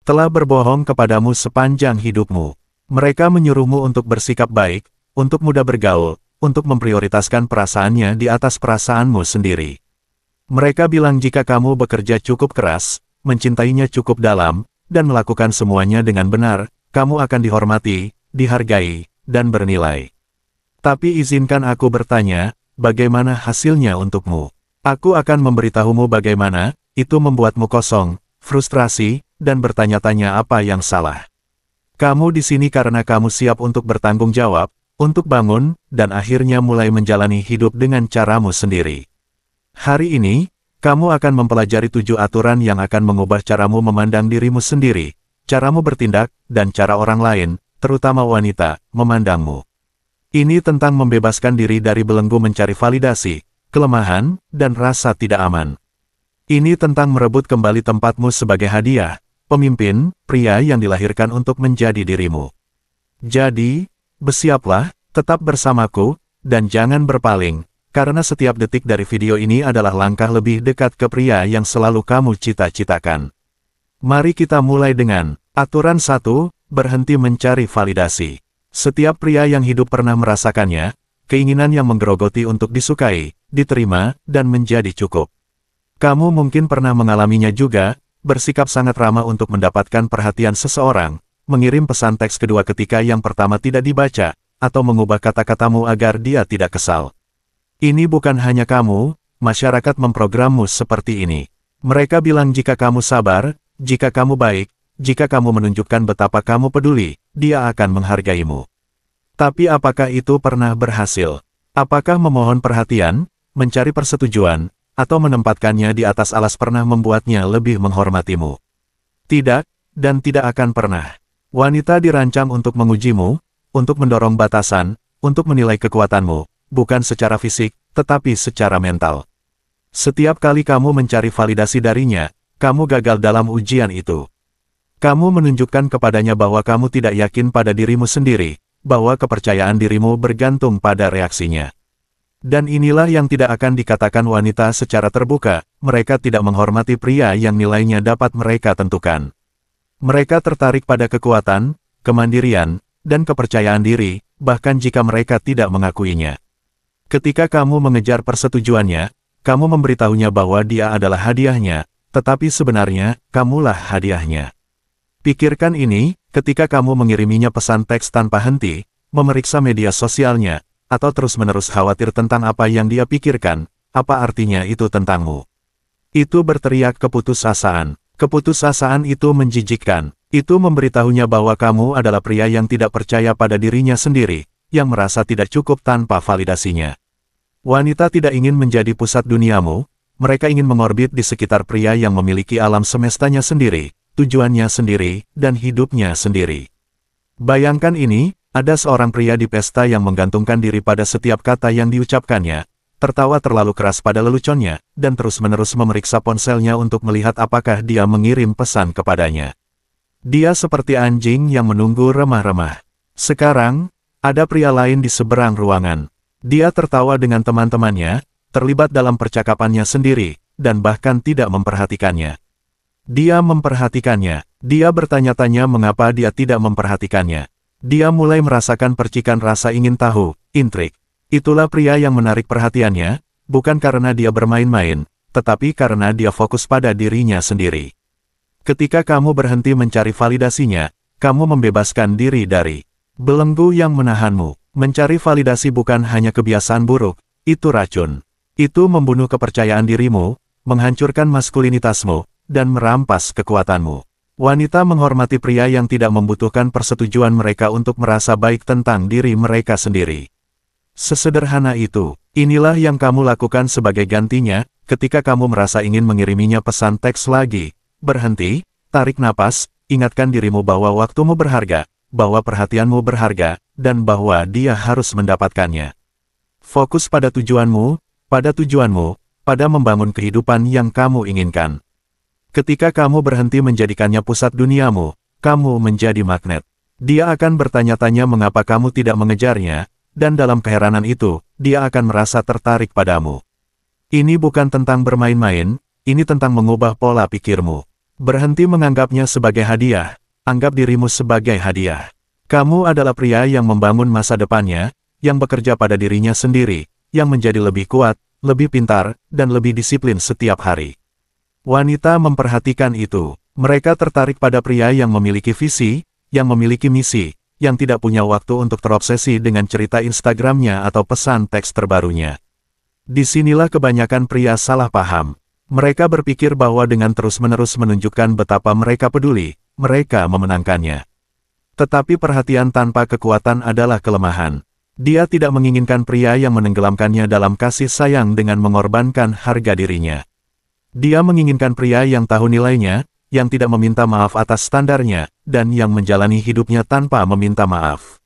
telah berbohong kepadamu sepanjang hidupmu. Mereka menyuruhmu untuk bersikap baik, untuk mudah bergaul, untuk memprioritaskan perasaannya di atas perasaanmu sendiri. Mereka bilang jika kamu bekerja cukup keras, mencintainya cukup dalam, dan melakukan semuanya dengan benar, kamu akan dihormati, dihargai, dan bernilai. Tapi izinkan aku bertanya, bagaimana hasilnya untukmu? Aku akan memberitahumu bagaimana, itu membuatmu kosong, frustrasi, dan bertanya-tanya apa yang salah. Kamu di sini karena kamu siap untuk bertanggung jawab, untuk bangun, dan akhirnya mulai menjalani hidup dengan caramu sendiri. Hari ini, kamu akan mempelajari 7 aturan yang akan mengubah caramu memandang dirimu sendiri, caramu bertindak, dan cara orang lain, terutama wanita, memandangmu. Ini tentang membebaskan diri dari belenggu mencari validasi, kelemahan, dan rasa tidak aman. Ini tentang merebut kembali tempatmu sebagai hadiah, pemimpin, pria yang dilahirkan untuk menjadi dirimu. Jadi, bersiaplah, tetap bersamaku, dan jangan berpaling, karena setiap detik dari video ini adalah langkah lebih dekat ke pria yang selalu kamu cita-citakan. Mari kita mulai dengan aturan 1, berhenti mencari validasi. Setiap pria yang hidup pernah merasakannya, keinginan yang menggerogoti untuk disukai, diterima, dan menjadi cukup. Kamu mungkin pernah mengalaminya juga, bersikap sangat ramah untuk mendapatkan perhatian seseorang, mengirim pesan teks kedua ketika yang pertama tidak dibaca, atau mengubah kata-katamu agar dia tidak kesal. Ini bukan hanya kamu, masyarakat memprogrammu seperti ini. Mereka bilang jika kamu sabar, jika kamu baik, jika kamu menunjukkan betapa kamu peduli, dia akan menghargaimu. Tapi apakah itu pernah berhasil? Apakah memohon perhatian, mencari persetujuan, atau menempatkannya di atas alas pernah membuatnya lebih menghormatimu? Tidak, dan tidak akan pernah. Wanita dirancang untuk mengujimu, untuk mendorong batasan, untuk menilai kekuatanmu, bukan secara fisik, tetapi secara mental. Setiap kali kamu mencari validasi darinya, kamu gagal dalam ujian itu. Kamu menunjukkan kepadanya bahwa kamu tidak yakin pada dirimu sendiri, bahwa kepercayaan dirimu bergantung pada reaksinya. Dan inilah yang tidak akan dikatakan wanita secara terbuka, mereka tidak menghormati pria yang nilainya dapat mereka tentukan. Mereka tertarik pada kekuatan, kemandirian, dan kepercayaan diri, bahkan jika mereka tidak mengakuinya. Ketika kamu mengejar persetujuannya, kamu memberitahunya bahwa dia adalah hadiahnya, tetapi sebenarnya, kamulah hadiahnya. Pikirkan ini, ketika kamu mengiriminya pesan teks tanpa henti, memeriksa media sosialnya, atau terus-menerus khawatir tentang apa yang dia pikirkan, apa artinya itu tentangmu? Itu berteriak keputusasaan. Keputusasaan itu menjijikkan. Itu memberitahunya bahwa kamu adalah pria yang tidak percaya pada dirinya sendiri, yang merasa tidak cukup tanpa validasinya. Wanita tidak ingin menjadi pusat duniamu, mereka ingin mengorbit di sekitar pria yang memiliki alam semestanya sendiri, tujuannya sendiri, dan hidupnya sendiri. Bayangkan ini, ada seorang pria di pesta yang menggantungkan diri pada setiap kata yang diucapkannya, tertawa terlalu keras pada leluconnya, dan terus-menerus memeriksa ponselnya untuk melihat apakah dia mengirim pesan kepadanya. Dia seperti anjing yang menunggu remah-remah. Sekarang, ada pria lain di seberang ruangan. Dia tertawa dengan teman-temannya, terlibat dalam percakapannya sendiri, dan bahkan tidak memperhatikannya. Dia memperhatikannya. Dia bertanya-tanya mengapa dia tidak memperhatikannya. Dia mulai merasakan percikan rasa ingin tahu, intrik. Itulah pria yang menarik perhatiannya, bukan karena dia bermain-main, tetapi karena dia fokus pada dirinya sendiri. Ketika kamu berhenti mencari validasinya, kamu membebaskan diri dari belenggu yang menahanmu. Mencari validasi bukan hanya kebiasaan buruk, itu racun. Itu membunuh kepercayaan dirimu, menghancurkan maskulinitasmu, dan merampas kekuatanmu. Wanita menghormati pria yang tidak membutuhkan persetujuan mereka untuk merasa baik tentang diri mereka sendiri. Sesederhana itu, inilah yang kamu lakukan sebagai gantinya, ketika kamu merasa ingin mengiriminya pesan teks lagi. Berhenti, tarik napas, ingatkan dirimu bahwa waktumu berharga, bahwa perhatianmu berharga, dan bahwa dia harus mendapatkannya. Fokus pada tujuanmu, pada membangun kehidupan yang kamu inginkan. Ketika kamu berhenti menjadikannya pusat duniamu, kamu menjadi magnet. Dia akan bertanya-tanya mengapa kamu tidak mengejarnya, dan dalam keheranan itu, dia akan merasa tertarik padamu. Ini bukan tentang bermain-main, ini tentang mengubah pola pikirmu. Berhenti menganggapnya sebagai hadiah, anggap dirimu sebagai hadiah. Kamu adalah pria yang membangun masa depannya, yang bekerja pada dirinya sendiri, yang menjadi lebih kuat, lebih pintar, dan lebih disiplin setiap hari. Wanita memperhatikan itu. Mereka tertarik pada pria yang memiliki visi, yang memiliki misi, yang tidak punya waktu untuk terobsesi dengan cerita Instagramnya atau pesan teks terbarunya. Disinilah kebanyakan pria salah paham. Mereka berpikir bahwa dengan terus-menerus menunjukkan betapa mereka peduli, mereka memenangkannya. Tetapi perhatian tanpa kekuatan adalah kelemahan. Dia tidak menginginkan pria yang menenggelamkannya dalam kasih sayang dengan mengorbankan harga dirinya. Dia menginginkan pria yang tahu nilainya, yang tidak meminta maaf atas standarnya, dan yang menjalani hidupnya tanpa meminta maaf.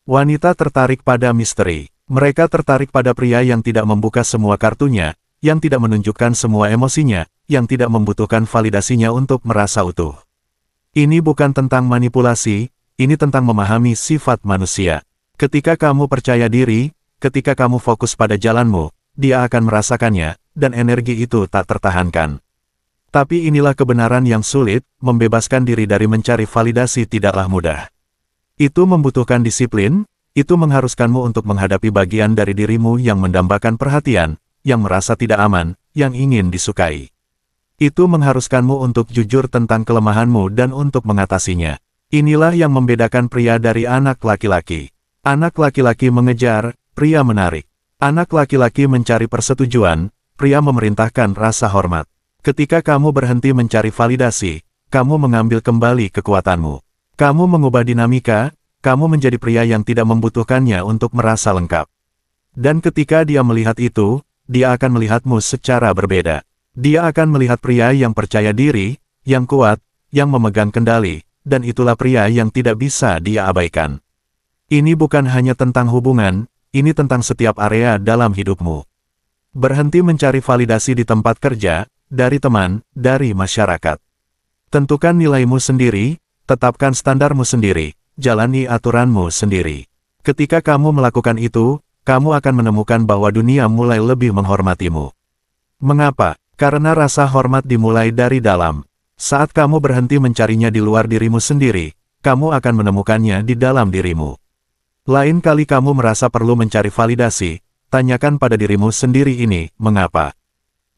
Wanita tertarik pada misteri. Mereka tertarik pada pria yang tidak membuka semua kartunya, yang tidak menunjukkan semua emosinya, yang tidak membutuhkan validasinya untuk merasa utuh. Ini bukan tentang manipulasi, ini tentang memahami sifat manusia. Ketika kamu percaya diri, ketika kamu fokus pada jalanmu, dia akan merasakannya, dan energi itu tak tertahankan. Tapi inilah kebenaran yang sulit, membebaskan diri dari mencari validasi tidaklah mudah. Itu membutuhkan disiplin, itu mengharuskanmu untuk menghadapi bagian dari dirimu yang mendambakan perhatian, yang merasa tidak aman, yang ingin disukai. Itu mengharuskanmu untuk jujur tentang kelemahanmu dan untuk mengatasinya. Inilah yang membedakan pria dari anak laki-laki. Anak laki-laki mengejar, pria menarik. Anak laki-laki mencari persetujuan, pria memerintahkan rasa hormat. Ketika kamu berhenti mencari validasi, kamu mengambil kembali kekuatanmu. Kamu mengubah dinamika, kamu menjadi pria yang tidak membutuhkannya untuk merasa lengkap. Dan ketika dia melihat itu, dia akan melihatmu secara berbeda. Dia akan melihat pria yang percaya diri, yang kuat, yang memegang kendali, dan itulah pria yang tidak bisa dia abaikan. Ini bukan hanya tentang hubungan, ini tentang setiap area dalam hidupmu. Berhenti mencari validasi di tempat kerja, dari teman, dari masyarakat. Tentukan nilaimu sendiri, tetapkan standarmu sendiri. Jalani aturanmu sendiri. Ketika kamu melakukan itu, kamu akan menemukan bahwa dunia mulai lebih menghormatimu. Mengapa? Karena rasa hormat dimulai dari dalam. Saat kamu berhenti mencarinya di luar dirimu sendiri, kamu akan menemukannya di dalam dirimu. Lain kali kamu merasa perlu mencari validasi, tanyakan pada dirimu sendiri ini, mengapa?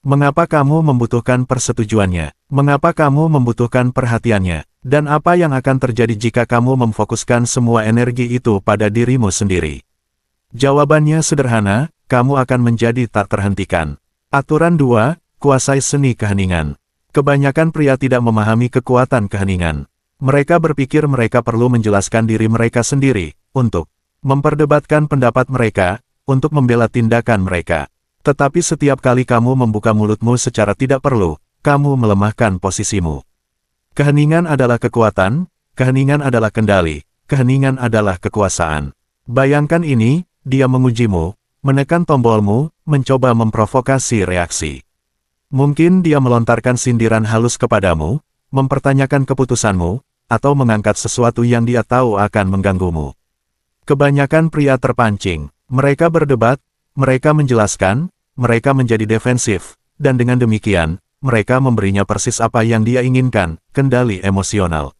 Mengapa kamu membutuhkan persetujuannya? Mengapa kamu membutuhkan perhatiannya? Dan apa yang akan terjadi jika kamu memfokuskan semua energi itu pada dirimu sendiri? Jawabannya sederhana, kamu akan menjadi tak terhentikan. Aturan 2, kuasai seni keheningan. Kebanyakan pria tidak memahami kekuatan keheningan. Mereka berpikir mereka perlu menjelaskan diri mereka sendiri, untuk memperdebatkan pendapat mereka, untuk membela tindakan mereka. Tetapi setiap kali kamu membuka mulutmu secara tidak perlu, kamu melemahkan posisimu. Keheningan adalah kekuatan, keheningan adalah kendali, keheningan adalah kekuasaan. Bayangkan ini, dia mengujimu, menekan tombolmu, mencoba memprovokasi reaksi. Mungkin dia melontarkan sindiran halus kepadamu, mempertanyakan keputusanmu, atau mengangkat sesuatu yang dia tahu akan mengganggumu. Kebanyakan pria terpancing, mereka berdebat, mereka menjelaskan, mereka menjadi defensif, dan dengan demikian, mereka memberinya persis apa yang dia inginkan, kendali emosional.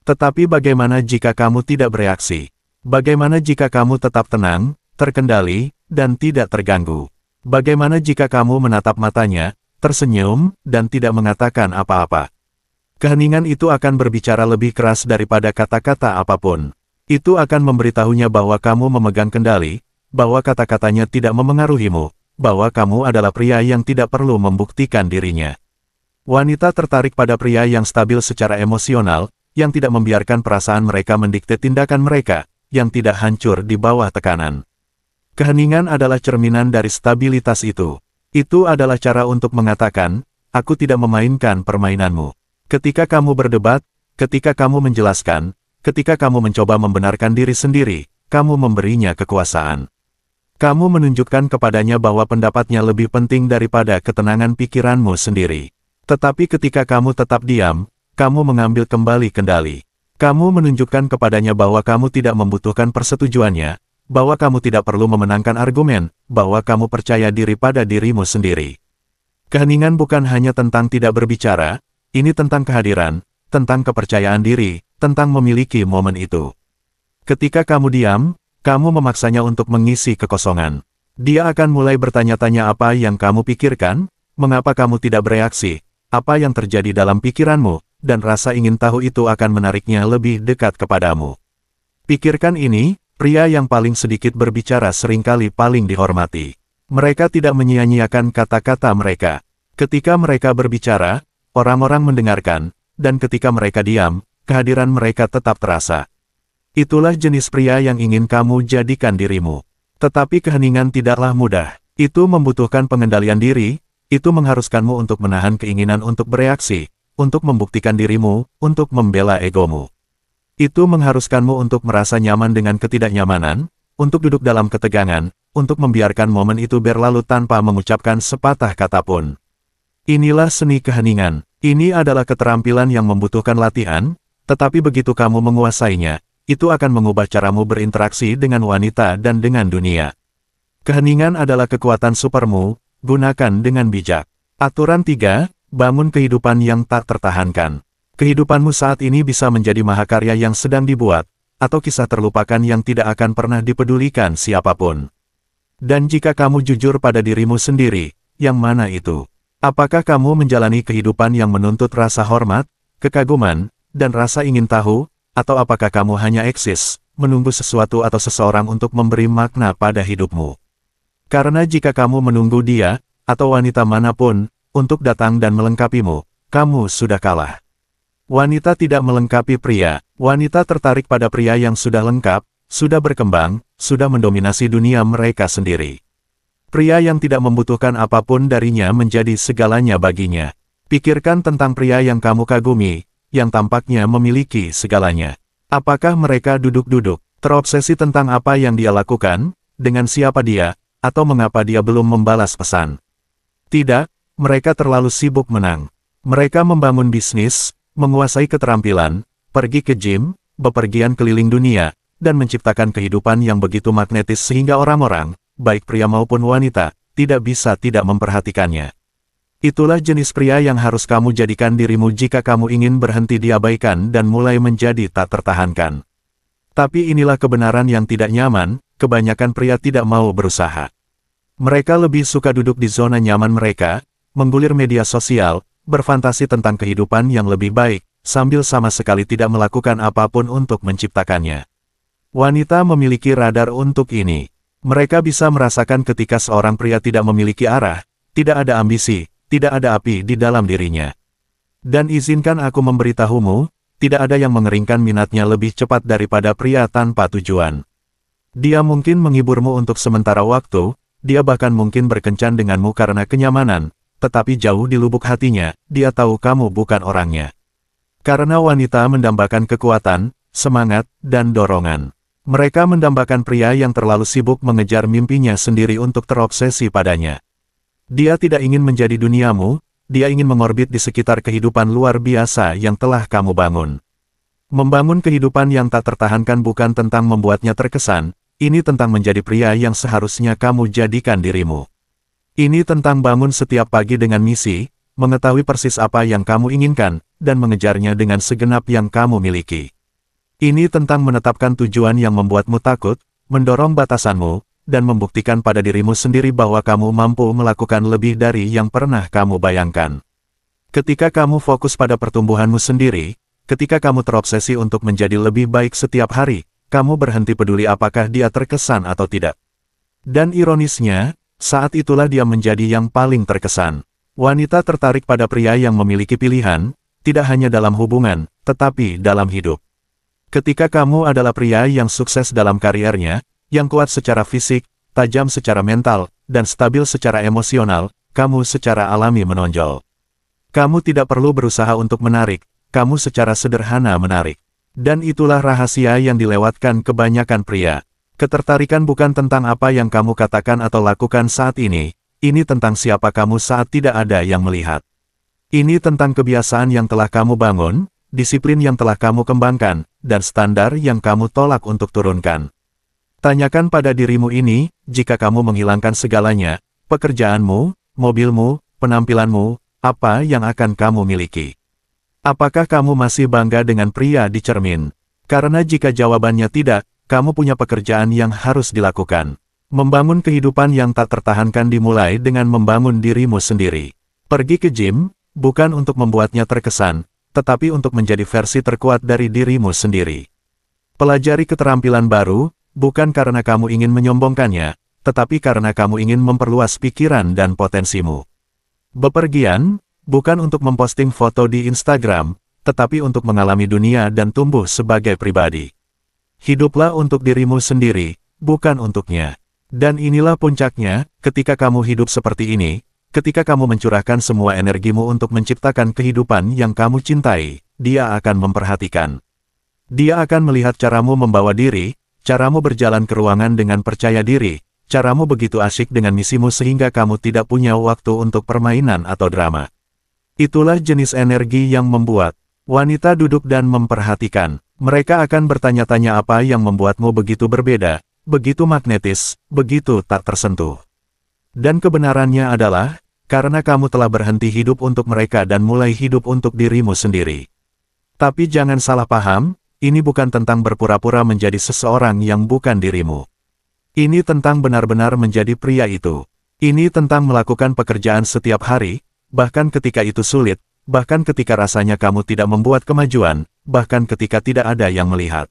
Tetapi bagaimana jika kamu tidak bereaksi? Bagaimana jika kamu tetap tenang, terkendali, dan tidak terganggu? Bagaimana jika kamu menatap matanya, tersenyum, dan tidak mengatakan apa-apa? Keheningan itu akan berbicara lebih keras daripada kata-kata apapun. Itu akan memberitahunya bahwa kamu memegang kendali, bahwa kata-katanya tidak memengaruhimu, bahwa kamu adalah pria yang tidak perlu membuktikan dirinya. Wanita tertarik pada pria yang stabil secara emosional, yang tidak membiarkan perasaan mereka mendikte tindakan mereka, yang tidak hancur di bawah tekanan. Keheningan adalah cerminan dari stabilitas itu. Itu adalah cara untuk mengatakan, aku tidak memainkan permainanmu. Ketika kamu berdebat, ketika kamu menjelaskan, ketika kamu mencoba membenarkan diri sendiri, kamu memberinya kekuasaan. Kamu menunjukkan kepadanya bahwa pendapatnya lebih penting daripada ketenangan pikiranmu sendiri. Tetapi ketika kamu tetap diam, kamu mengambil kembali kendali. Kamu menunjukkan kepadanya bahwa kamu tidak membutuhkan persetujuannya, bahwa kamu tidak perlu memenangkan argumen, bahwa kamu percaya diri pada dirimu sendiri. Keheningan bukan hanya tentang tidak berbicara, Ini tentang kehadiran, tentang kepercayaan diri, tentang memiliki momen itu. Ketika kamu diam, kamu memaksanya untuk mengisi kekosongan. Dia akan mulai bertanya-tanya apa yang kamu pikirkan, mengapa kamu tidak bereaksi, apa yang terjadi dalam pikiranmu, dan rasa ingin tahu itu akan menariknya lebih dekat kepadamu. Pikirkan ini, pria yang paling sedikit berbicara seringkali paling dihormati. Mereka tidak menyia-nyiakan kata-kata mereka. Ketika mereka berbicara, orang-orang mendengarkan, dan ketika mereka diam, kehadiran mereka tetap terasa. Itulah jenis pria yang ingin kamu jadikan dirimu. Tetapi keheningan tidaklah mudah. Itu membutuhkan pengendalian diri, itu mengharuskanmu untuk menahan keinginan untuk bereaksi, untuk membuktikan dirimu, untuk membela egomu. Itu mengharuskanmu untuk merasa nyaman dengan ketidaknyamanan, untuk duduk dalam ketegangan, untuk membiarkan momen itu berlalu tanpa mengucapkan sepatah kata pun. Inilah seni keheningan. Ini adalah keterampilan yang membutuhkan latihan, tetapi begitu kamu menguasainya, itu akan mengubah caramu berinteraksi dengan wanita dan dengan dunia. Keheningan adalah kekuatan supermu, gunakan dengan bijak. Aturan 3, bangun kehidupan yang tak tertahankan. Kehidupanmu saat ini bisa menjadi mahakarya yang sedang dibuat, atau kisah terlupakan yang tidak akan pernah dipedulikan siapapun. Dan jika kamu jujur pada dirimu sendiri, yang mana itu? Apakah kamu menjalani kehidupan yang menuntut rasa hormat, kekaguman, dan rasa ingin tahu, atau apakah kamu hanya eksis, menunggu sesuatu atau seseorang untuk memberi makna pada hidupmu? Karena jika kamu menunggu dia, atau wanita manapun, untuk datang dan melengkapimu, kamu sudah kalah. Wanita tidak melengkapi pria, wanita tertarik pada pria yang sudah lengkap, sudah berkembang, sudah mendominasi dunia mereka sendiri. Pria yang tidak membutuhkan apapun darinya menjadi segalanya baginya. Pikirkan tentang pria yang kamu kagumi, yang tampaknya memiliki segalanya. Apakah mereka duduk-duduk, terobsesi tentang apa yang dia lakukan, dengan siapa dia, atau mengapa dia belum membalas pesan? Tidak, mereka terlalu sibuk menang. Mereka membangun bisnis, menguasai keterampilan, pergi ke gym, bepergian keliling dunia, dan menciptakan kehidupan yang begitu magnetis sehingga orang-orang, baik pria maupun wanita, tidak bisa tidak memperhatikannya. Itulah jenis pria yang harus kamu jadikan dirimu jika kamu ingin berhenti diabaikan dan mulai menjadi tak tertahankan. Tapi inilah kebenaran yang tidak nyaman, kebanyakan pria tidak mau berusaha. Mereka lebih suka duduk di zona nyaman mereka, menggulir media sosial, berfantasi tentang kehidupan yang lebih baik, sambil sama sekali tidak melakukan apapun untuk menciptakannya. Wanita memiliki radar untuk ini. Mereka bisa merasakan ketika seorang pria tidak memiliki arah, tidak ada ambisi, tidak ada api di dalam dirinya. Dan izinkan aku memberitahumu, tidak ada yang mengeringkan minatnya lebih cepat daripada pria tanpa tujuan. Dia mungkin menghiburmu untuk sementara waktu, dia bahkan mungkin berkencan denganmu karena kenyamanan, tetapi jauh di lubuk hatinya, dia tahu kamu bukan orangnya. Karena wanita mendambakan kekuatan, semangat, dan dorongan. Mereka mendambakan pria yang terlalu sibuk mengejar mimpinya sendiri untuk terobsesi padanya. Dia tidak ingin menjadi duniamu, dia ingin mengorbit di sekitar kehidupan luar biasa yang telah kamu bangun. Membangun kehidupan yang tak tertahankan bukan tentang membuatnya terkesan, ini tentang menjadi pria yang seharusnya kamu jadikan dirimu. Ini tentang bangun setiap pagi dengan misi, mengetahui persis apa yang kamu inginkan, dan mengejarnya dengan segenap yang kamu miliki. Ini tentang menetapkan tujuan yang membuatmu takut, mendorong batasanmu, dan membuktikan pada dirimu sendiri bahwa kamu mampu melakukan lebih dari yang pernah kamu bayangkan. Ketika kamu fokus pada pertumbuhanmu sendiri, ketika kamu terobsesi untuk menjadi lebih baik setiap hari, kamu berhenti peduli apakah dia terkesan atau tidak. Dan ironisnya, saat itulah dia menjadi yang paling terkesan. Wanita tertarik pada pria yang memiliki pilihan, tidak hanya dalam hubungan, tetapi dalam hidup. Ketika kamu adalah pria yang sukses dalam kariernya, yang kuat secara fisik, tajam secara mental, dan stabil secara emosional, kamu secara alami menonjol. Kamu tidak perlu berusaha untuk menarik, kamu secara sederhana menarik. Dan itulah rahasia yang dilewatkan kebanyakan pria. Ketertarikan bukan tentang apa yang kamu katakan atau lakukan saat ini tentang siapa kamu saat tidak ada yang melihat. Ini tentang kebiasaan yang telah kamu bangun, disiplin yang telah kamu kembangkan, dan standar yang kamu tolak untuk turunkan. Tanyakan pada dirimu ini, jika kamu menghilangkan segalanya, pekerjaanmu, mobilmu, penampilanmu, apa yang akan kamu miliki? Apakah kamu masih bangga dengan pria di cermin? Karena jika jawabannya tidak, kamu punya pekerjaan yang harus dilakukan. Membangun kehidupan yang tak tertahankan dimulai dengan membangun dirimu sendiri. Pergi ke gym, bukan untuk membuatnya terkesan, tetapi untuk menjadi versi terkuat dari dirimu sendiri. Pelajari keterampilan baru, bukan karena kamu ingin menyombongkannya, tetapi karena kamu ingin memperluas pikiran dan potensimu. Bepergian, bukan untuk memposting foto di Instagram, tetapi untuk mengalami dunia dan tumbuh sebagai pribadi. Hiduplah untuk dirimu sendiri, bukan untuknya. Dan inilah puncaknya, ketika kamu hidup seperti ini, ketika kamu mencurahkan semua energimu untuk menciptakan kehidupan yang kamu cintai, Dia akan memperhatikan. Dia akan melihat caramu membawa diri, caramu berjalan ke ruangan dengan percaya diri, caramu begitu asyik dengan misimu sehingga kamu tidak punya waktu untuk permainan atau drama. Itulah jenis energi yang membuat wanita duduk dan memperhatikan. Mereka akan bertanya-tanya apa yang membuatmu begitu berbeda, begitu magnetis, begitu tak tersentuh. Dan kebenarannya adalah, karena kamu telah berhenti hidup untuk mereka dan mulai hidup untuk dirimu sendiri. Tapi jangan salah paham, ini bukan tentang berpura-pura menjadi seseorang yang bukan dirimu. Ini tentang benar-benar menjadi pria itu. Ini tentang melakukan pekerjaan setiap hari, bahkan ketika itu sulit, bahkan ketika rasanya kamu tidak membuat kemajuan, bahkan ketika tidak ada yang melihat.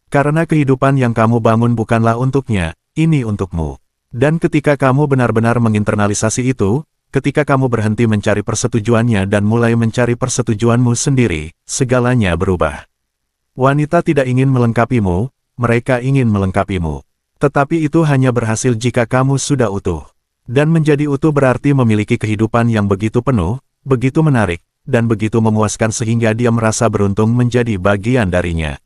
Karena kehidupan yang kamu bangun bukanlah untuknya, ini untukmu. Dan ketika kamu benar-benar menginternalisasi itu, ketika kamu berhenti mencari persetujuannya dan mulai mencari persetujuanmu sendiri, segalanya berubah. Wanita tidak ingin melengkapimu, mereka ingin melengkapimu. Tetapi itu hanya berhasil jika kamu sudah utuh. Dan menjadi utuh berarti memiliki kehidupan yang begitu penuh, begitu menarik, dan begitu memuaskan sehingga dia merasa beruntung menjadi bagian darinya.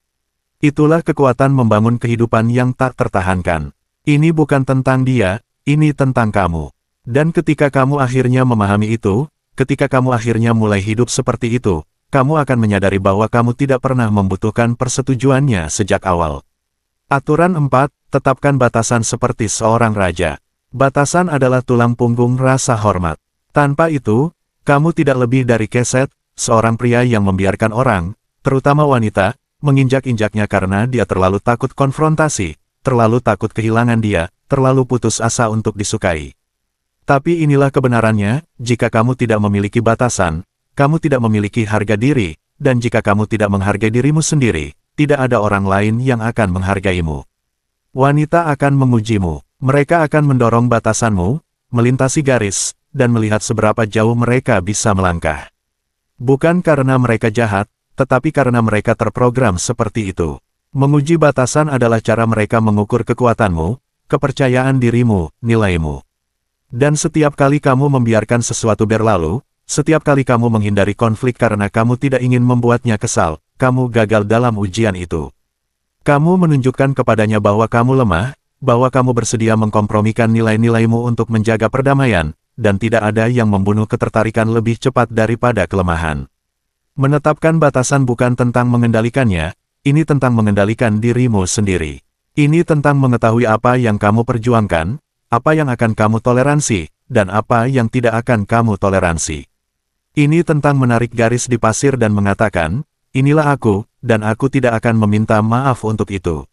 Itulah kekuatan membangun kehidupan yang tak tertahankan. Ini bukan tentang dia, ini tentang kamu. Dan ketika kamu akhirnya memahami itu, ketika kamu akhirnya mulai hidup seperti itu, kamu akan menyadari bahwa kamu tidak pernah membutuhkan persetujuannya sejak awal. Aturan 4, tetapkan batasan seperti seorang raja. Batasan adalah tulang punggung rasa hormat. Tanpa itu, kamu tidak lebih dari keset, seorang pria yang membiarkan orang, terutama wanita, menginjak-injaknya karena dia terlalu takut konfrontasi, terlalu takut kehilangan dia, terlalu putus asa untuk disukai. Tapi inilah kebenarannya, jika kamu tidak memiliki batasan, kamu tidak memiliki harga diri, dan jika kamu tidak menghargai dirimu sendiri, tidak ada orang lain yang akan menghargaimu. Wanita akan mengujimu, mereka akan mendorong batasanmu, melintasi garis, dan melihat seberapa jauh mereka bisa melangkah. Bukan karena mereka jahat, tetapi karena mereka terprogram seperti itu. Menguji batasan adalah cara mereka mengukur kekuatanmu, kepercayaan dirimu, nilaimu. Dan setiap kali kamu membiarkan sesuatu berlalu, setiap kali kamu menghindari konflik karena kamu tidak ingin membuatnya kesal, kamu gagal dalam ujian itu. Kamu menunjukkan kepadanya bahwa kamu lemah, bahwa kamu bersedia mengkompromikan nilai-nilaimu untuk menjaga perdamaian, dan tidak ada yang membunuh ketertarikan lebih cepat daripada kelemahan. Menetapkan batasan bukan tentang mengendalikannya, ini tentang mengendalikan dirimu sendiri. Ini tentang mengetahui apa yang kamu perjuangkan, apa yang akan kamu toleransi, dan apa yang tidak akan kamu toleransi. Ini tentang menarik garis di pasir dan mengatakan, inilah aku, dan aku tidak akan meminta maaf untuk itu.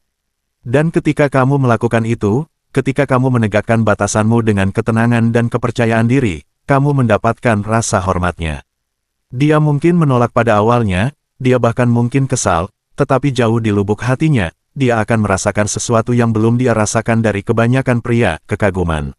Dan ketika kamu melakukan itu, ketika kamu menegakkan batasanmu dengan ketenangan dan kepercayaan diri, kamu mendapatkan rasa hormatnya. Dia mungkin menolak pada awalnya, dia bahkan mungkin kesal, tetapi jauh di lubuk hatinya, dia akan merasakan sesuatu yang belum dia rasakan dari kebanyakan pria, kekaguman.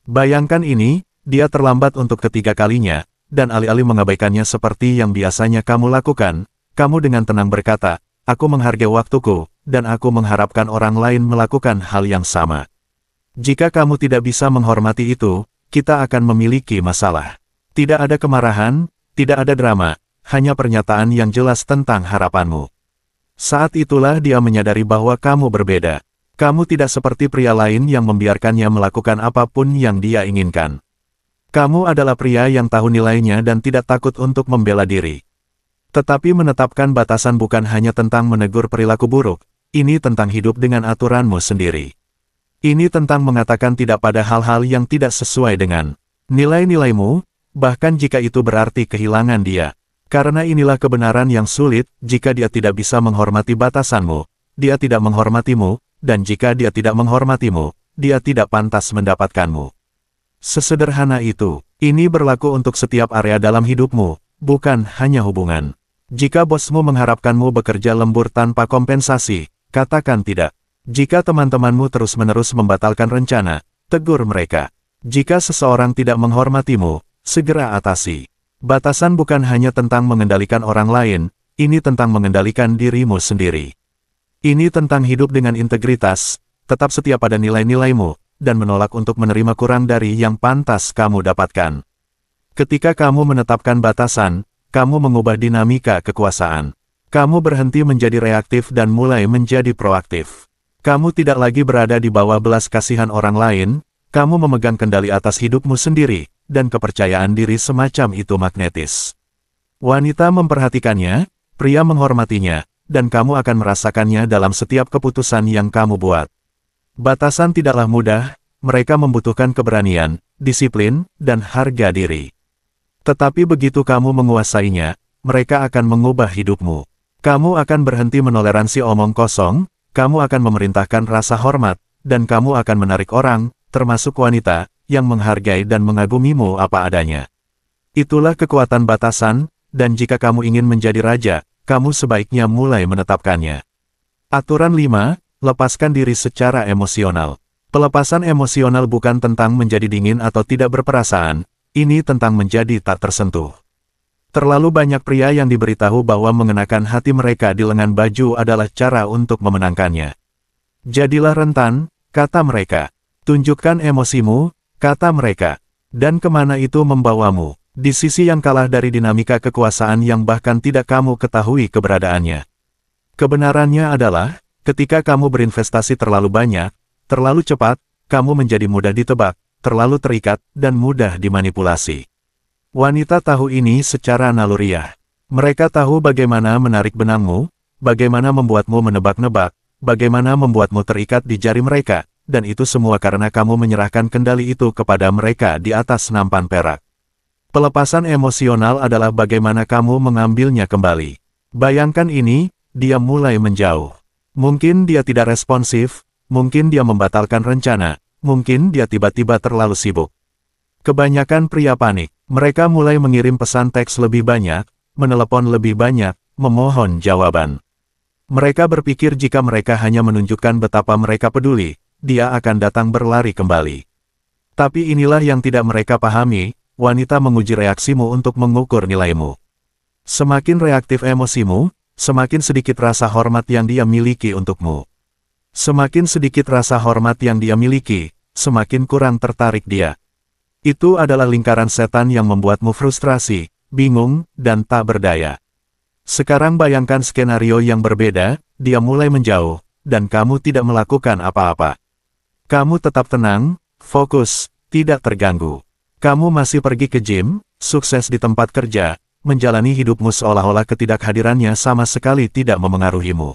Bayangkan ini, dia terlambat untuk ketiga kalinya, dan alih-alih mengabaikannya seperti yang biasanya kamu lakukan, kamu dengan tenang berkata, aku menghargai waktuku, dan aku mengharapkan orang lain melakukan hal yang sama. Jika kamu tidak bisa menghormati itu, kita akan memiliki masalah. Tidak ada kemarahan, tidak ada drama, hanya pernyataan yang jelas tentang harapanmu. Saat itulah dia menyadari bahwa kamu berbeda. Kamu tidak seperti pria lain yang membiarkannya melakukan apapun yang dia inginkan. Kamu adalah pria yang tahu nilainya dan tidak takut untuk membela diri. Tetapi menetapkan batasan bukan hanya tentang menegur perilaku buruk, ini tentang hidup dengan aturanmu sendiri. Ini tentang mengatakan tidak pada hal-hal yang tidak sesuai dengan nilai-nilaimu, bahkan jika itu berarti kehilangan dia. Karena inilah kebenaran yang sulit, jika dia tidak bisa menghormati batasanmu, dia tidak menghormatimu, dan jika dia tidak menghormatimu, dia tidak pantas mendapatkanmu. Sesederhana itu, ini berlaku untuk setiap area dalam hidupmu, bukan hanya hubungan. Jika bosmu mengharapkanmu bekerja lembur tanpa kompensasi, katakan tidak. Jika teman-temanmu terus-menerus membatalkan rencana, tegur mereka. Jika seseorang tidak menghormatimu, segera atasi. Batasan bukan hanya tentang mengendalikan orang lain, ini tentang mengendalikan dirimu sendiri. Ini tentang hidup dengan integritas, tetap setia pada nilai-nilaimu, dan menolak untuk menerima kurang dari yang pantas kamu dapatkan. Ketika kamu menetapkan batasan, kamu mengubah dinamika kekuasaan. Kamu berhenti menjadi reaktif dan mulai menjadi proaktif. Kamu tidak lagi berada di bawah belas kasihan orang lain, kamu memegang kendali atas hidupmu sendiri, dan kepercayaan diri semacam itu magnetis. Wanita memperhatikannya, pria menghormatinya, dan kamu akan merasakannya dalam setiap keputusan yang kamu buat. Batasan tidaklah mudah, mereka membutuhkan keberanian, disiplin, dan harga diri. Tetapi begitu kamu menguasainya, mereka akan mengubah hidupmu. Kamu akan berhenti menoleransi omong kosong, kamu akan memerintahkan rasa hormat, dan kamu akan menarik orang, termasuk wanita, yang menghargai dan mengagumimu apa adanya. Itulah kekuatan batasan, dan jika kamu ingin menjadi raja, kamu sebaiknya mulai menetapkannya. Aturan 5, lepaskan diri secara emosional. Pelepasan emosional bukan tentang menjadi dingin atau tidak berperasaan, ini tentang menjadi tak tersentuh. Terlalu banyak pria yang diberitahu bahwa mengenakan hati mereka di lengan baju adalah cara untuk memenangkannya. Jadilah rentan, kata mereka. Tunjukkan emosimu, kata mereka. Dan kemana itu membawamu? Di sisi yang kalah dari dinamika kekuasaan yang bahkan tidak kamu ketahui keberadaannya. Kebenarannya adalah, ketika kamu berinvestasi terlalu banyak, terlalu cepat, kamu menjadi mudah ditebak, terlalu terikat, dan mudah dimanipulasi. Wanita tahu ini secara naluriah. Mereka tahu bagaimana menarik benangmu, bagaimana membuatmu menebak-nebak, bagaimana membuatmu terikat di jari mereka, dan itu semua karena kamu menyerahkan kendali itu kepada mereka di atas nampan perak. Pelepasan emosional adalah bagaimana kamu mengambilnya kembali. Bayangkan ini, dia mulai menjauh. Mungkin dia tidak responsif, mungkin dia membatalkan rencana, mungkin dia tiba-tiba terlalu sibuk. Kebanyakan pria panik, mereka mulai mengirim pesan teks lebih banyak, menelepon lebih banyak, memohon jawaban. Mereka berpikir jika mereka hanya menunjukkan betapa mereka peduli, dia akan datang berlari kembali. Tapi inilah yang tidak mereka pahami, wanita menguji reaksimu untuk mengukur nilaimu. Semakin reaktif emosimu, semakin sedikit rasa hormat yang dia miliki untukmu. Semakin sedikit rasa hormat yang dia miliki, semakin kurang tertarik dia. Itu adalah lingkaran setan yang membuatmu frustrasi, bingung, dan tak berdaya. Sekarang bayangkan skenario yang berbeda, dia mulai menjauh, dan kamu tidak melakukan apa-apa. Kamu tetap tenang, fokus, tidak terganggu. Kamu masih pergi ke gym, sukses di tempat kerja, menjalani hidupmu seolah-olah ketidakhadirannya sama sekali tidak memengaruhimu.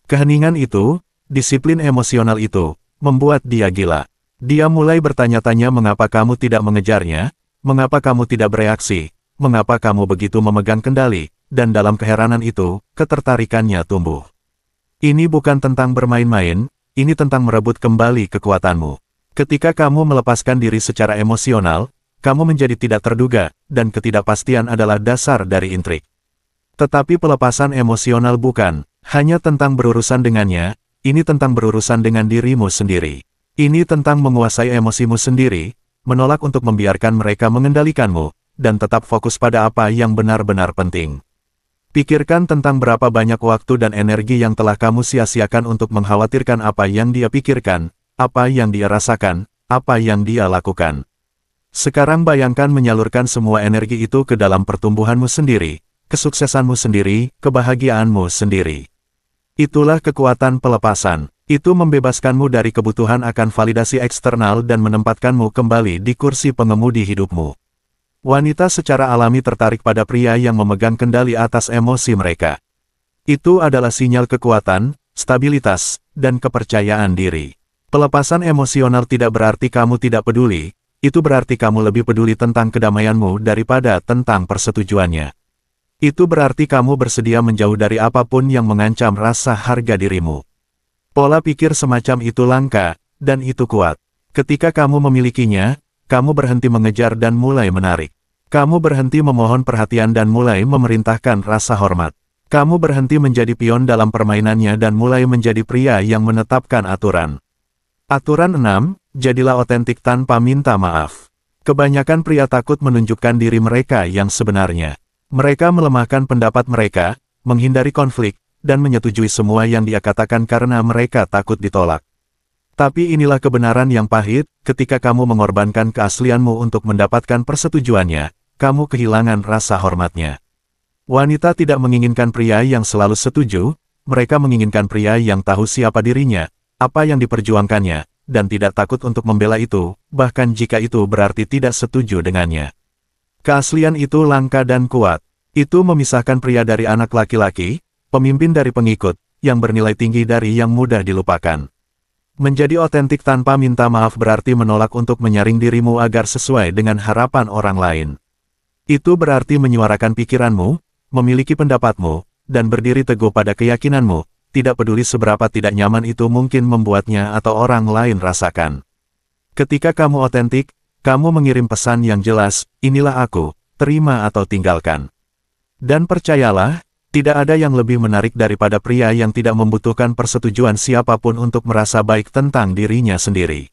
Keheningan itu, disiplin emosional itu, membuat dia gila. Dia mulai bertanya-tanya mengapa kamu tidak mengejarnya, mengapa kamu tidak bereaksi, mengapa kamu begitu memegang kendali, dan dalam keheranan itu, ketertarikannya tumbuh. Ini bukan tentang bermain-main, ini tentang merebut kembali kekuatanmu. Ketika kamu melepaskan diri secara emosional, kamu menjadi tidak terduga, dan ketidakpastian adalah dasar dari intrik. Tetapi pelepasan emosional bukan hanya tentang berurusan dengannya, ini tentang berurusan dengan dirimu sendiri. Ini tentang menguasai emosimu sendiri, menolak untuk membiarkan mereka mengendalikanmu, dan tetap fokus pada apa yang benar-benar penting. Pikirkan tentang berapa banyak waktu dan energi yang telah kamu sia-siakan untuk mengkhawatirkan apa yang dia pikirkan, apa yang dia rasakan, apa yang dia lakukan. Sekarang bayangkan menyalurkan semua energi itu ke dalam pertumbuhanmu sendiri, kesuksesanmu sendiri, kebahagiaanmu sendiri. Itulah kekuatan pelepasan. Itu membebaskanmu dari kebutuhan akan validasi eksternal dan menempatkanmu kembali di kursi pengemudi hidupmu. Wanita secara alami tertarik pada pria yang memegang kendali atas emosi mereka. Itu adalah sinyal kekuatan, stabilitas, dan kepercayaan diri. Pelepasan emosional tidak berarti kamu tidak peduli, itu berarti kamu lebih peduli tentang kedamaianmu daripada tentang persetujuannya. Itu berarti kamu bersedia menjauh dari apapun yang mengancam rasa harga dirimu. Pola pikir semacam itu langka, dan itu kuat. Ketika kamu memilikinya, kamu berhenti mengejar dan mulai menarik. Kamu berhenti memohon perhatian dan mulai memerintahkan rasa hormat. Kamu berhenti menjadi pion dalam permainannya dan mulai menjadi pria yang menetapkan aturan. Aturan 6, jadilah otentik tanpa minta maaf. Kebanyakan pria takut menunjukkan diri mereka yang sebenarnya. Mereka melemahkan pendapat mereka, menghindari konflik, dan menyetujui semua yang dia katakan karena mereka takut ditolak. Tapi inilah kebenaran yang pahit, ketika kamu mengorbankan keaslianmu untuk mendapatkan persetujuannya, kamu kehilangan rasa hormatnya. Wanita tidak menginginkan pria yang selalu setuju, mereka menginginkan pria yang tahu siapa dirinya, apa yang diperjuangkannya, dan tidak takut untuk membela itu, bahkan jika itu berarti tidak setuju dengannya. Keaslian itu langka dan kuat. Itu memisahkan pria dari anak laki-laki, pemimpin dari pengikut, yang bernilai tinggi dari yang mudah dilupakan. Menjadi otentik tanpa minta maaf berarti menolak untuk menyaring dirimu agar sesuai dengan harapan orang lain. Itu berarti menyuarakan pikiranmu, memiliki pendapatmu, dan berdiri teguh pada keyakinanmu, tidak peduli seberapa tidak nyaman itu mungkin membuatnya atau orang lain rasakan. Ketika kamu otentik, kamu mengirim pesan yang jelas, inilah aku, terima atau tinggalkan. Dan percayalah, tidak ada yang lebih menarik daripada pria yang tidak membutuhkan persetujuan siapapun untuk merasa baik tentang dirinya sendiri.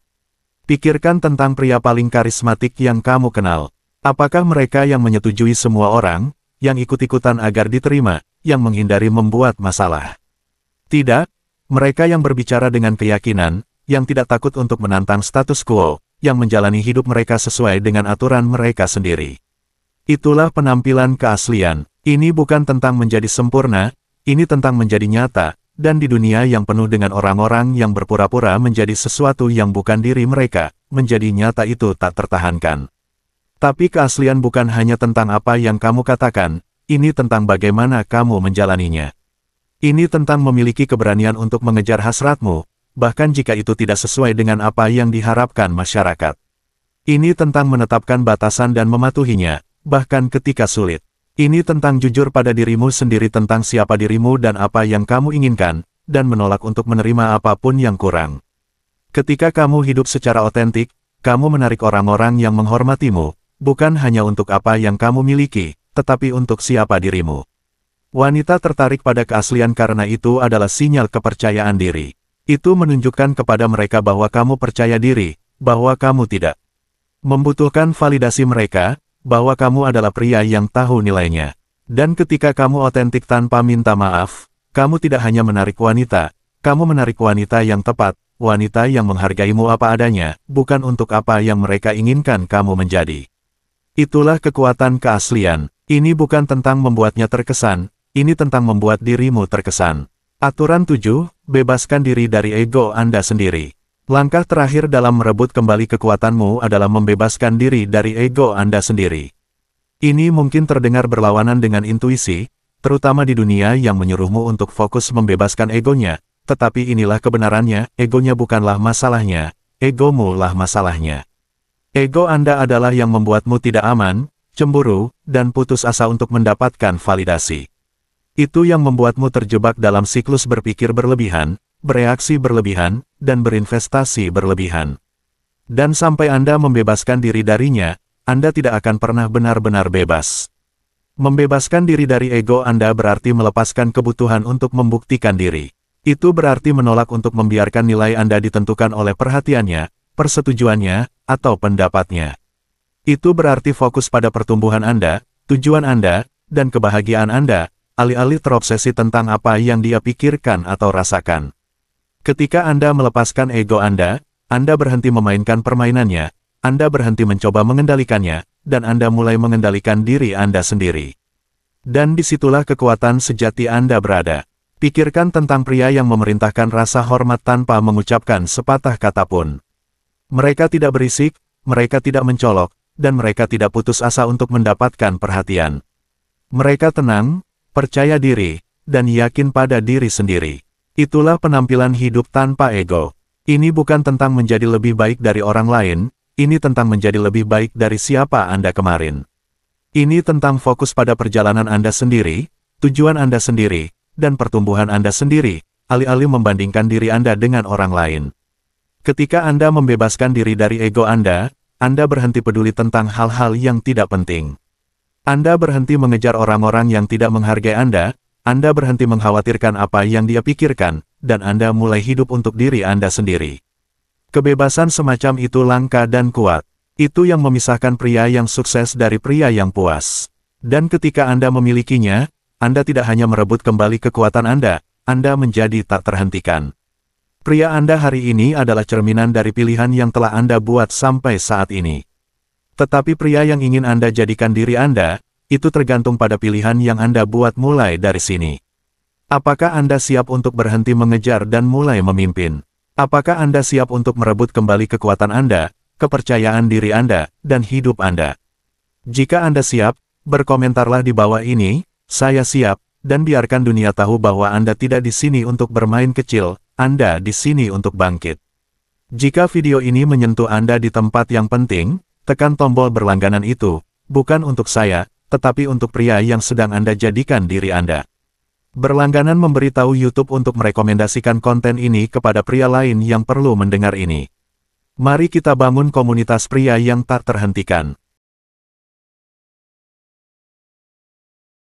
Pikirkan tentang pria paling karismatik yang kamu kenal. Apakah mereka yang menyetujui semua orang, yang ikut-ikutan agar diterima, yang menghindari membuat masalah? Tidak, mereka yang berbicara dengan keyakinan, yang tidak takut untuk menantang status quo, yang menjalani hidup mereka sesuai dengan aturan mereka sendiri. Itulah penampilan keaslian. Ini bukan tentang menjadi sempurna, ini tentang menjadi nyata, dan di dunia yang penuh dengan orang-orang yang berpura-pura menjadi sesuatu yang bukan diri mereka, menjadi nyata itu tak tertahankan. Tapi keaslian bukan hanya tentang apa yang kamu katakan, ini tentang bagaimana kamu menjalaninya. Ini tentang memiliki keberanian untuk mengejar hasratmu, bahkan jika itu tidak sesuai dengan apa yang diharapkan masyarakat. Ini tentang menetapkan batasan dan mematuhinya, bahkan ketika sulit. Ini tentang jujur pada dirimu sendiri tentang siapa dirimu dan apa yang kamu inginkan, dan menolak untuk menerima apapun yang kurang. Ketika kamu hidup secara otentik, kamu menarik orang-orang yang menghormatimu, bukan hanya untuk apa yang kamu miliki, tetapi untuk siapa dirimu. Wanita tertarik pada keaslian karena itu adalah sinyal kepercayaan diri. Itu menunjukkan kepada mereka bahwa kamu percaya diri, bahwa kamu tidak membutuhkan validasi mereka, bahwa kamu adalah pria yang tahu nilainya. Dan ketika kamu otentik tanpa minta maaf, kamu tidak hanya menarik wanita, kamu menarik wanita yang tepat, wanita yang menghargaimu apa adanya, bukan untuk apa yang mereka inginkan kamu menjadi. Itulah kekuatan keaslian. Ini bukan tentang membuatnya terkesan, ini tentang membuat dirimu terkesan. Aturan 7, bebaskan diri dari ego Anda sendiri. Langkah terakhir dalam merebut kembali kekuatanmu adalah membebaskan diri dari ego Anda sendiri. Ini mungkin terdengar berlawanan dengan intuisi, terutama di dunia yang menyuruhmu untuk fokus membebaskan egonya, tetapi inilah kebenarannya, egonya bukanlah masalahnya, egomu lah masalahnya. Ego Anda adalah yang membuatmu tidak aman, cemburu, dan putus asa untuk mendapatkan validasi. Itu yang membuatmu terjebak dalam siklus berpikir berlebihan, bereaksi berlebihan, dan berinvestasi berlebihan. Dan sampai Anda membebaskan diri darinya, Anda tidak akan pernah benar-benar bebas. Membebaskan diri dari ego Anda berarti melepaskan kebutuhan untuk membuktikan diri. Itu berarti menolak untuk membiarkan nilai Anda ditentukan oleh perhatiannya, persetujuannya, atau pendapatnya. Itu berarti fokus pada pertumbuhan Anda, tujuan Anda, dan kebahagiaan Anda, alih-alih terobsesi tentang apa yang dia pikirkan atau rasakan. Ketika Anda melepaskan ego Anda berhenti memainkan permainannya, Anda berhenti mencoba mengendalikannya, dan Anda mulai mengendalikan diri Anda sendiri. Dan disitulah kekuatan sejati Anda berada. Pikirkan tentang pria yang memerintahkan rasa hormat tanpa mengucapkan sepatah kata pun. Mereka tidak berisik, mereka tidak mencolok, dan mereka tidak putus asa untuk mendapatkan perhatian. Mereka tenang, percaya diri, dan yakin pada diri sendiri. Itulah penampilan hidup tanpa ego. Ini bukan tentang menjadi lebih baik dari orang lain, ini tentang menjadi lebih baik dari siapa Anda kemarin. Ini tentang fokus pada perjalanan Anda sendiri, tujuan Anda sendiri, dan pertumbuhan Anda sendiri, alih-alih membandingkan diri Anda dengan orang lain. Ketika Anda membebaskan diri dari ego Anda berhenti peduli tentang hal-hal yang tidak penting. Anda berhenti mengejar orang-orang yang tidak menghargai Anda berhenti mengkhawatirkan apa yang dia pikirkan, dan Anda mulai hidup untuk diri Anda sendiri. Kebebasan semacam itu langka dan kuat. Itu yang memisahkan pria yang sukses dari pria yang puas. Dan ketika Anda memilikinya, Anda tidak hanya merebut kembali kekuatan Anda menjadi tak terhentikan. Pria Anda hari ini adalah cerminan dari pilihan yang telah Anda buat sampai saat ini. Tetapi pria yang ingin Anda jadikan diri Anda, itu tergantung pada pilihan yang Anda buat mulai dari sini. Apakah Anda siap untuk berhenti mengejar dan mulai memimpin? Apakah Anda siap untuk merebut kembali kekuatan Anda, kepercayaan diri Anda, dan hidup Anda? Jika Anda siap, berkomentarlah di bawah ini, "Saya siap," dan biarkan dunia tahu bahwa Anda tidak di sini untuk bermain kecil, Anda di sini untuk bangkit. Jika video ini menyentuh Anda di tempat yang penting, tekan tombol berlangganan itu, bukan untuk saya, tetapi untuk pria yang sedang Anda jadikan diri Anda. Berlangganan memberitahu YouTube untuk merekomendasikan konten ini kepada pria lain yang perlu mendengar ini. Mari kita bangun komunitas pria yang tak terhentikan.